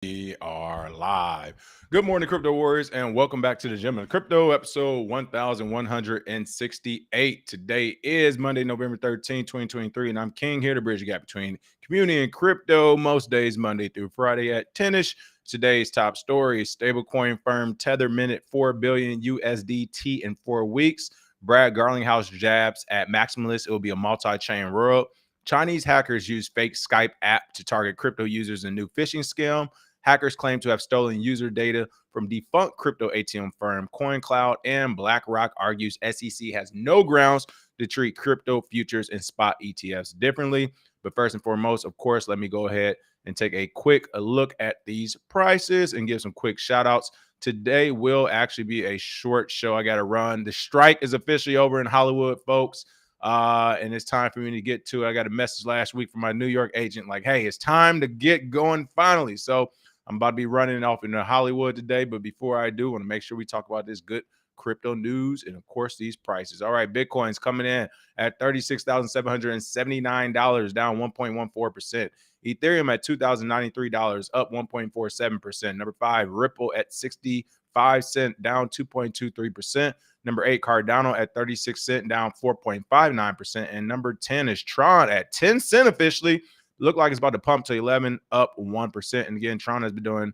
We are live. Good morning, crypto warriors, and welcome back to the Gym of Crypto, episode 1168. Today is Monday, November 13th, 2023, and I'm King here to bridge the gap between community and crypto most days, Monday through Friday at 10ish. Today's top story: stablecoin firm Tether minted 4 billion USDT in 4 weeks. Brad Garlinghouse jabs at Maximalist. It will be a multi-chain world. Chinese hackers use fake Skype app to target crypto users in new phishing scam. Hackers claim to have stolen user data from defunct crypto ATM firm CoinCloud, and BlackRock argues SEC has no grounds to treat crypto futures and spot ETFs differently. But first and foremost, of course, let me go ahead and take a quick look at these prices and give some quick shout outs. Today will actually be a short show. I got to run. The strike is officially over in Hollywood, folks. And it's time for me to get to it. I got a message last week from my New York agent like, hey, it's time to get going finally. So I'm about to be running off into Hollywood today. But before I do, I want to make sure we talk about this good crypto news and, of course, these prices. All right, Bitcoin's coming in at $36,779, down 1.14%. Ethereum at $2,093, up 1.47%. Number 5, Ripple at 65 cents, down 2.23%. Number 8, Cardano at 36 cents, down 4.59%. And number 10 is Tron at 10 cents officially. Look like it's about to pump to 11, up 1%. And again, Tron has been doing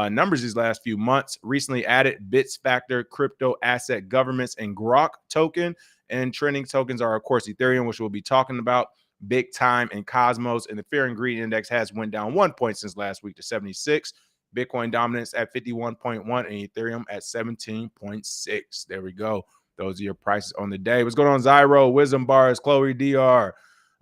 numbers these last few months. Recently added Bits Factor, Crypto Asset Governments, and Grok token. And trending tokens are, of course, Ethereum, which we'll be talking about, Big Time, and Cosmos. And the Fear and Greed Index has went down 1 point since last week to 76. Bitcoin dominance at 51.1 and Ethereum at 17.6. There we go. Those are your prices on the day. What's going on, Zyro, Wisdom Bars, Chloe DR,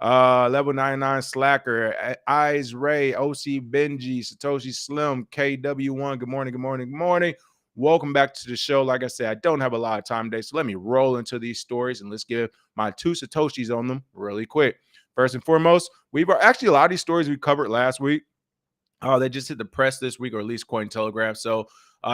Level 99 Slacker, Eyes Ray, OC Benji, Satoshi Slim, KW1. Good morning, good morning, good morning. Welcome back to the show. Like I said, I don't have a lot of time today, so let me roll into these stories and let's give my 2 Satoshis on them really quick. First and foremost, we've actually a lot of these stories we covered last week. They just hit the press this week, or at least Cointelegraph. So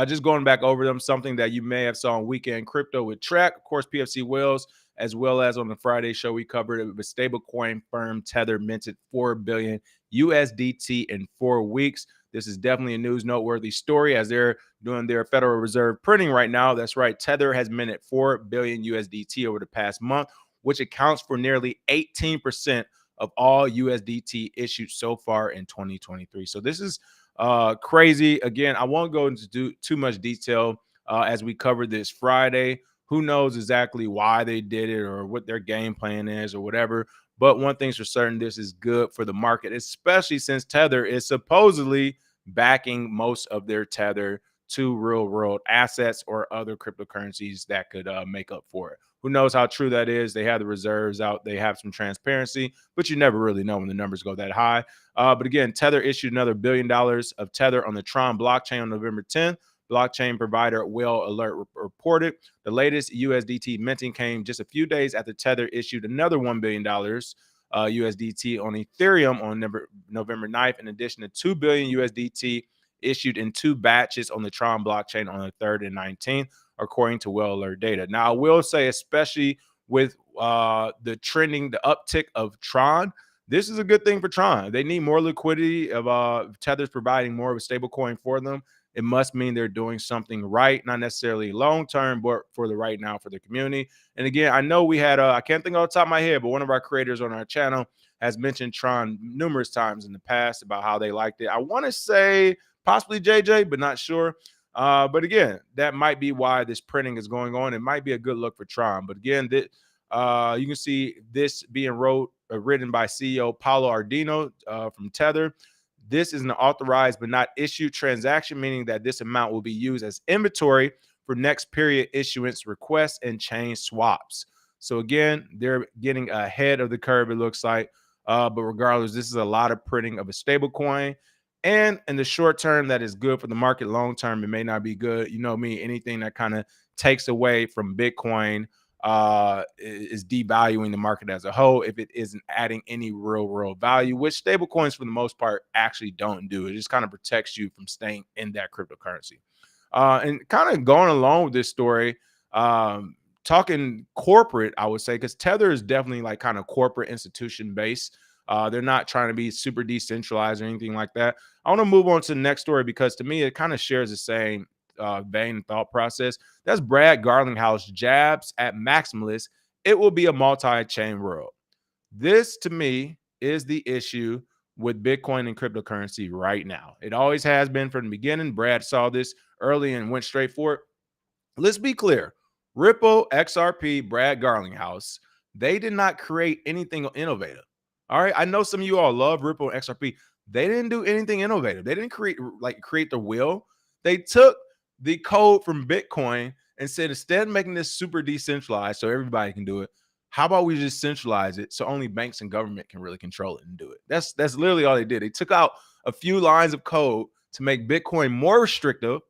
just going back over them, something that you may have saw on Weekend Crypto with Track, of course, PFC Wells, as well as on the Friday show we covered it with stablecoin firm Tether minted 4 billion USDT in 4 weeks. This is definitely a news noteworthy story as they're doing their Federal Reserve printing right now. That's right. Tether has minted 4 billion USDT over the past month, which accounts for nearly 18% of all USDT issued so far in 2023. So this is crazy. Again, I won't go into too much detail as we covered this Friday. Who knows exactly why they did it or what their game plan is or whatever. But one thing's for certain, this is good for the market, especially since Tether is supposedly backing most of their Tether to real world assets or other cryptocurrencies that could make up for it. Who knows how true that is? They have the reserves out. They have some transparency, but you never really know when the numbers go that high. But again, Tether issued another $1 billion of Tether on the Tron blockchain on November 10th. Blockchain provider Will Alert reported the latest USDT minting came just a few days after Tether issued another $1 billion USDT on Ethereum on November 9th, in addition to 2 billion USDT issued in 2 batches on the Tron blockchain on the 3rd and 19th, according to Well Alert data. Now, I will say, especially with the trending, the uptick of Tron, this is a good thing for Tron. They need more liquidity of Tether's providing more of a stable coin for them. It must mean they're doing something right, not necessarily long term, but for the right now for the community. And again, I know we had, I can't think off the top of my head, but one of our creators on our channel has mentioned Tron numerous times in the past about how they liked it. I want to say possibly JJ, but not sure. But again, that might be why this printing is going on. It might be a good look for Tron. But again, you can see this being written by CEO Paulo Ardino from Tether. This is an authorized but not issued transaction, meaning that this amount will be used as inventory for next period issuance requests and chain swaps. So again, they're getting ahead of the curve, it looks like. But regardless, this is a lot of printing of a stable coin. And in the short term, that is good for the market. Long term, it may not be good. You know me, anything that kind of takes away from Bitcoin is devaluing the market as a whole if it isn't adding any real world value, which stablecoins for the most part actually don't do. It just kind of protects you from staying in that cryptocurrency. And kind of going along with this story, talking corporate, I would say, because Tether is definitely like kind of corporate institution based. They're not trying to be super decentralized or anything like that. I want to move on to the next story because to me, it kind of shares the same vein and thought process. That's Brad Garlinghouse jabs at maximalists. It will be a multi-chain world. This to me is the issue with Bitcoin and cryptocurrency right now. It always has been from the beginning. Brad saw this early and went straight for it. Let's be clear. Ripple, XRP, Brad Garlinghouse, they did not create anything innovative. All right. I know some of you all love Ripple and XRP. They didn't do anything innovative. They didn't create the wheel. They took the code from Bitcoin and said, instead of making this super decentralized so everybody can do it, how about we just centralize it so only banks and government can really control it and do it? That's literally all they did. They took out a few lines of code to make Bitcoin more restrictive.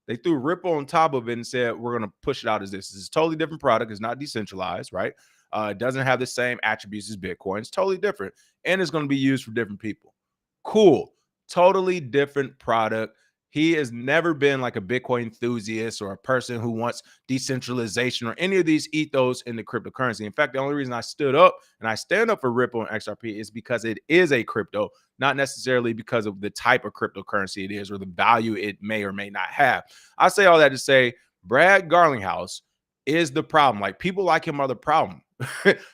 They threw Ripple on top of it and said, we're going to push it out as this. This is a totally different product. It's not decentralized, right? It doesn't have the same attributes as Bitcoin. It's totally different. And it's going to be used for different people. Cool. Totally different product. He has never been like a Bitcoin enthusiast or a person who wants decentralization or any of these ethos in the cryptocurrency. In fact, the only reason I stood up and I stand up for Ripple and XRP is because it is a crypto, not necessarily because of the type of cryptocurrency it is or the value it may or may not have. I say all that to say Brad Garlinghouse is the problem. Like, people like him are the problem.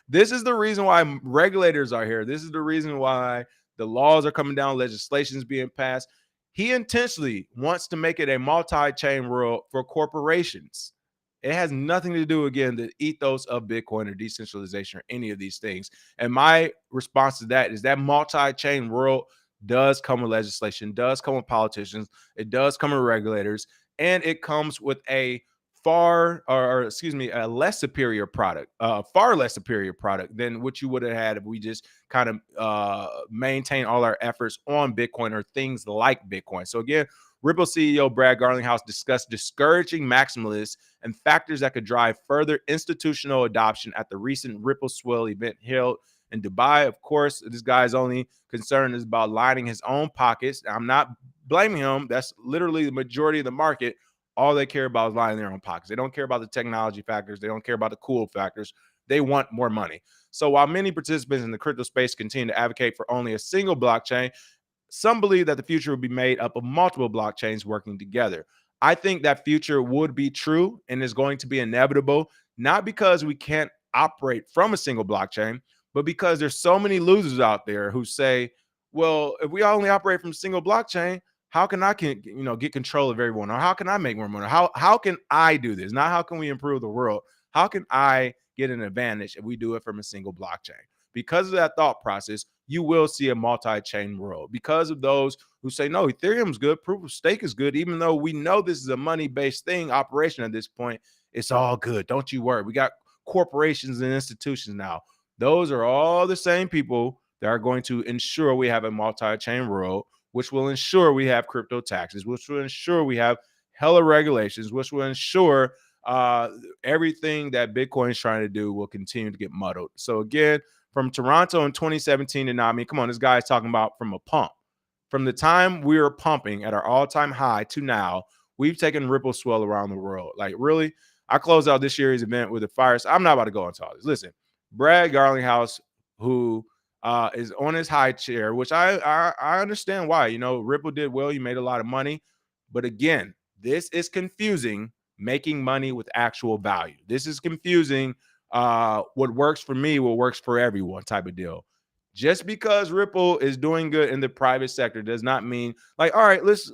This is the reason why regulators are here. This is the reason why the laws are coming down, legislation is being passed. He intentionally wants to make it a multi-chain world for corporations. It has nothing to do, again, the ethos of Bitcoin or decentralization or any of these things. And my response to that is that multi-chain world does come with legislation, does come with politicians, it does come with regulators, and it comes with a a less superior product, far less superior product than what you would have had if we just kind of maintain all our efforts on Bitcoin or things like Bitcoin. So again, Ripple CEO Brad Garlinghouse discussed discouraging maximalists and factors that could drive further institutional adoption at the recent Ripple Swell event held in Dubai. Of course, this guy's only concern is about lining his own pockets. I'm not blaming him. That's literally the majority of the market. All they care about is lining their own pockets. They don't care about the technology factors. They don't care about the cool factors. They want more money. So while many participants in the crypto space continue to advocate for only a single blockchain, some believe that the future will be made up of multiple blockchains working together. I think that future would be true and is going to be inevitable, not because we can't operate from a single blockchain, but because there's so many losers out there who say, well, if we only operate from a single blockchain, how can I get control of everyone? Or how can I make more money? How can I do this? Not how can we improve the world? How can I get an advantage if we do it from a single blockchain? Because of that thought process, you will see a multi-chain world. Because of those who say, no, Ethereum is good, proof of stake is good, even though we know this is a money-based operation at this point, it's all good. Don't you worry. We got corporations and institutions now. Those are all the same people that are going to ensure we have a multi-chain world, which will ensure we have crypto taxes, which will ensure we have hella regulations, which will ensure everything that Bitcoin is trying to do will continue to get muddled. So again, from Toronto in 2017 to now, I mean, come on, this guy is talking about from a pump. From the time we were pumping at our all-time high to now, we've taken Ripple Swell around the world. Like, really, I closed out this year's event with a fire. I'm not about to go into all this. Listen, Brad Garlinghouse, who is on his high chair, which I understand why. Ripple did well. You made a lot of money. But again, this is confusing making money with actual value. This is confusing what works for me, what works for everyone type of deal. Just because Ripple is doing good in the private sector does not mean, like, all right, let's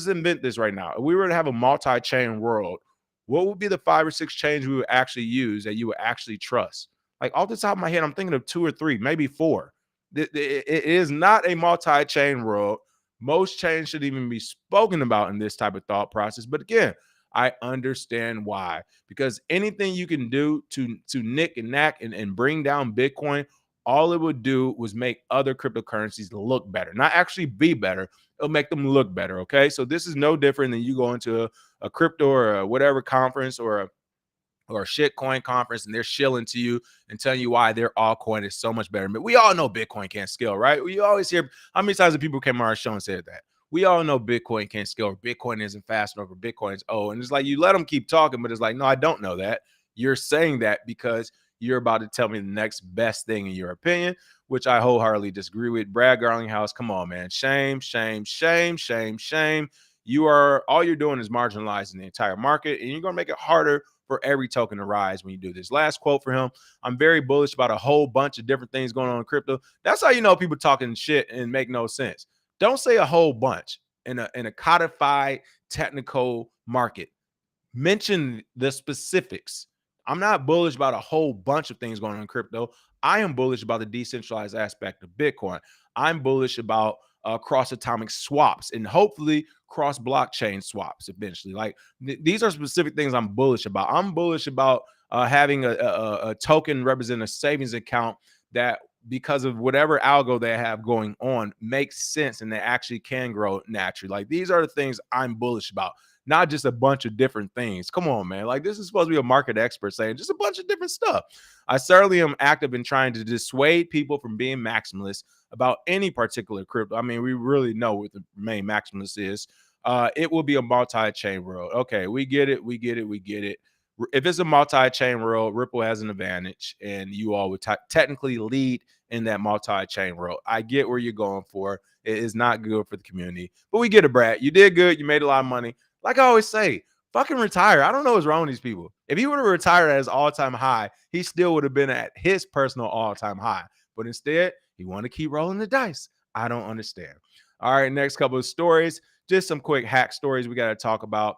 invent this right now. If we were to have a multi-chain world, what would be the 5 or 6 chains we would actually use that you would actually trust? Like, off the top of my head, I'm thinking of 2 or 3, maybe 4. It is not a multi-chain world. Most chains should even be spoken about in this type of thought process. But again, I understand why. Because anything you can do to nick and knack and bring down Bitcoin, all it would do was make other cryptocurrencies look better. Not actually be better. It'll make them look better, okay? So this is no different than you go into a crypto or a whatever conference or a shitcoin conference, and they're shilling to you and telling you why their altcoin is so much better. But we all know Bitcoin can't scale, right? We always hear, how many times have people came on our show and said that? We all know Bitcoin can't scale, or Bitcoin isn't fast enough, or Bitcoin is and it's like, you let them keep talking, but it's like, no, I don't know that. You're saying that because you're about to tell me the next best thing in your opinion, which I wholeheartedly disagree with. Brad Garlinghouse, come on, man. Shame, shame, shame, shame, shame. All you're doing is marginalizing the entire market, and you're going to make it harder for every token to rise when you do this. Last quote for him: I'm very bullish about a whole bunch of different things going on in crypto. That's how you know people talking shit and make no sense. Don't say a whole bunch in a codified technical market. Mention the specifics. I'm not bullish about a whole bunch of things going on in crypto. I am bullish about the decentralized aspect of Bitcoin. I'm bullish about cross atomic swaps and hopefully cross blockchain swaps eventually. Like these are specific things I'm bullish about. I'm bullish about having a token represent a savings account that, because of whatever algo they have going on, makes sense and they actually can grow naturally. Like these are the things I'm bullish about, not just a bunch of different things. Come on, man. Like this is supposed to be a market expert saying just a bunch of different stuff. I certainly am active in trying to dissuade people from being maximalists about any particular crypto. I mean, we really know what the main maximalist is. It will be a multi-chain world. Okay, we get it. We get it. We get it. If it's a multi-chain world, Ripple has an advantage, and you all would technically lead in that multi-chain world. I get where you're going for. It is not good for the community, but we get it, Brad. You did good. You made a lot of money. Like I always say, fucking retire. I don't know what's wrong with these people. If he would have retired at his all-time high, he still would have been at his personal all-time high. But instead, he wanted to keep rolling the dice. I don't understand. All right, next couple of stories. Just some quick hack stories we got to talk about.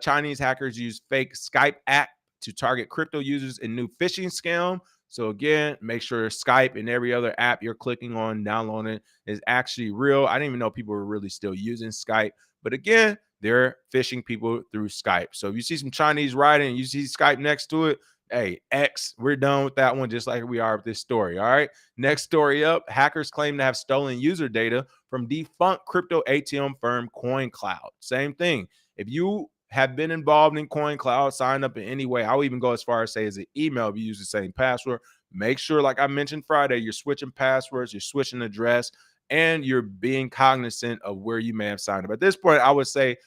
Chinese hackers use fake Skype app to target crypto users in new phishing scam. So again, make sure Skype and every other app you're clicking on, downloading is actually real. I didn't even know people were really still using Skype. But again, they're phishing people through Skype. So if you see some Chinese writing and you see Skype next to it, hey, X, we're done with that one, just like we are with this story. All right. Next story up: hackers claim to have stolen user data from defunct crypto ATM firm CoinCloud. Same thing. If you have been involved in CoinCloud, signed up in any way, I'll even go as far as say as an email if you use the same password. Make sure, like I mentioned Friday, you're switching passwords, you're switching address, and you're being cognizant of where you may have signed up. At this point, I would say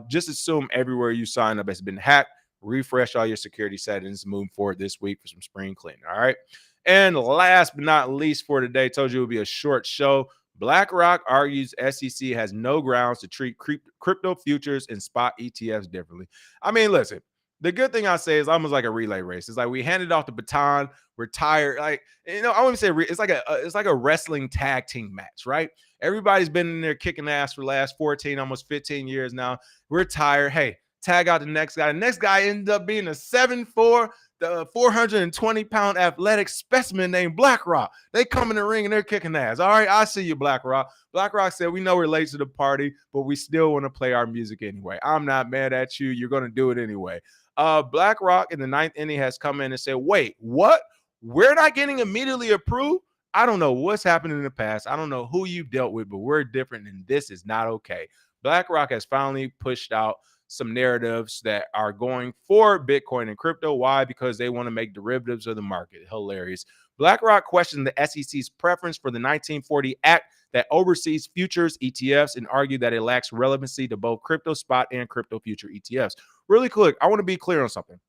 just assume everywhere you sign up has been hacked. Refresh all your security settings moving forward this week for some spring cleaning. All right. And last but not least for today, told you it would be a short show. BlackRock argues SEC has no grounds to treat crypto futures and spot ETFs differently. I mean, listen, the good thing I say is almost like a relay race. It's like we handed off the baton. We're tired. Like, you know, I wouldn't say it's like a wrestling tag team match, right? Everybody's been in there kicking ass for the last 14, almost 15 years now. We're tired. Hey, tag out the next guy. The next guy ended up being a 7'4", the 420-pound athletic specimen named BlackRock. They come in the ring and they're kicking ass. All right, I see you, BlackRock. BlackRock said, we know we're late to the party, but we still want to play our music anyway. I'm not mad at you. You're going to do it anyway. BlackRock in the ninth inning has come in and said, wait, what? We're not getting immediately approved? I don't know what's happened in the past. I don't know who you dealt with, but we're different, and this is not okay. BlackRock has finally pushed out some narratives that are going for Bitcoin and crypto. Why? Because they want to make derivatives of the market. Hilarious. BlackRock questioned the SEC's preference for the 1940 Act that oversees futures ETFs and argued that it lacks relevancy to both crypto spot and crypto future ETFs. Really quick, I want to be clear on something.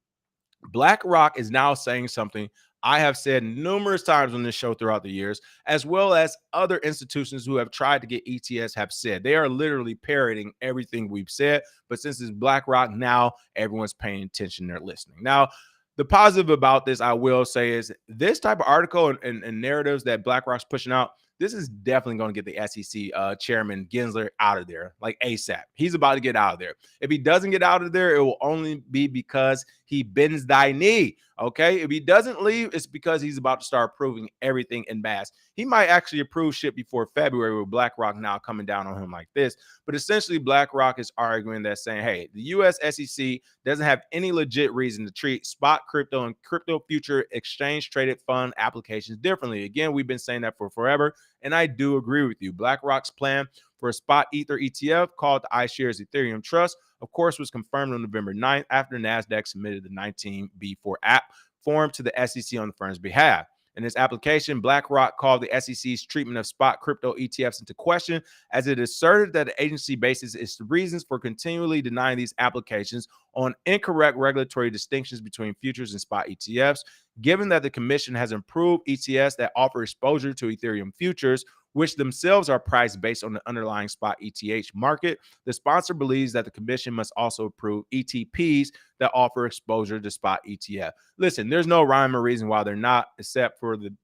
BlackRock is now saying something I have said numerous times on this show throughout the years, as well as other institutions who have tried to get ETFs have said. They are literally parroting everything we've said, but since it's BlackRock, now everyone's paying attention, they're listening. Now, the positive about this, I will say, is this type of article and narratives that BlackRock's pushing out, this is definitely going to get the SEC chairman Gensler out of there, like ASAP. He's about to get out of there. If he doesn't get out of there, it will only be because he bends thy knee. Okay. If he doesn't leave, it's because he's about to start approving everything en masse. He might actually approve shit before February with BlackRock now coming down on him like this. But essentially, BlackRock is arguing that, saying, hey, the US SEC doesn't have any legit reason to treat spot crypto and crypto future exchange traded fund applications differently. Again, we've been saying that for forever. And I do agree with you. BlackRock's plan for a spot Ether ETF called the iShares Ethereum Trust, of course, was confirmed on November 9th after NASDAQ submitted the 19B4 app form to the SEC on the firm's behalf. In this application, BlackRock called the SEC's treatment of spot crypto ETFs into question, as it asserted that the agency bases its reasons for continually denying these applications on incorrect regulatory distinctions between futures and spot ETFs. given that the commission has improved ETFs that offer exposure to Ethereum futures, which themselves are priced based on the underlying spot ETH market. The sponsor believes that the commission must also approve ETPs that offer exposure to spot ETF. Listen, there's no rhyme or reason why they're not, except for the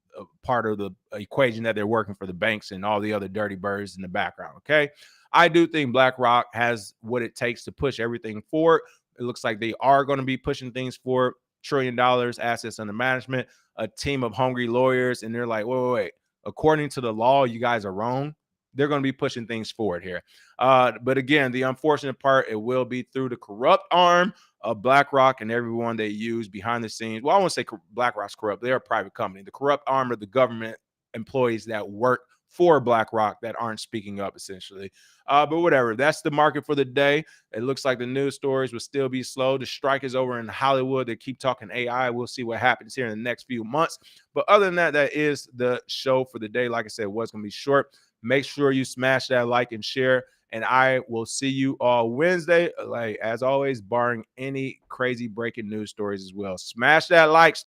part of the equation that they're working for the banks and all the other dirty birds in the background. Okay. I do think BlackRock has what it takes to push everything forward. It looks like they are going to be pushing things forward. $1 trillion assets under management, a team of hungry lawyers, and they're like, wait. According to the law, you guys are wrong. They're going to be pushing things forward here. But again, the unfortunate part, it will be through the corrupt arm of BlackRock and everyone they use behind the scenes. Well, I won't say BlackRock's corrupt. They're a private company. The corrupt arm of the government employees that work for BlackRock that aren't speaking up, essentially. But whatever, that's the market for the day. It looks like the news stories will still be slow. The strike is over in Hollywood. They keep talking AI. We'll see what happens here in the next few months. But other than that, that is the show for the day. Like I said, it was going to be short. Make sure you smash that like and share. And I will see you all Wednesday, like as always, barring any crazy breaking news stories as well. Smash that like.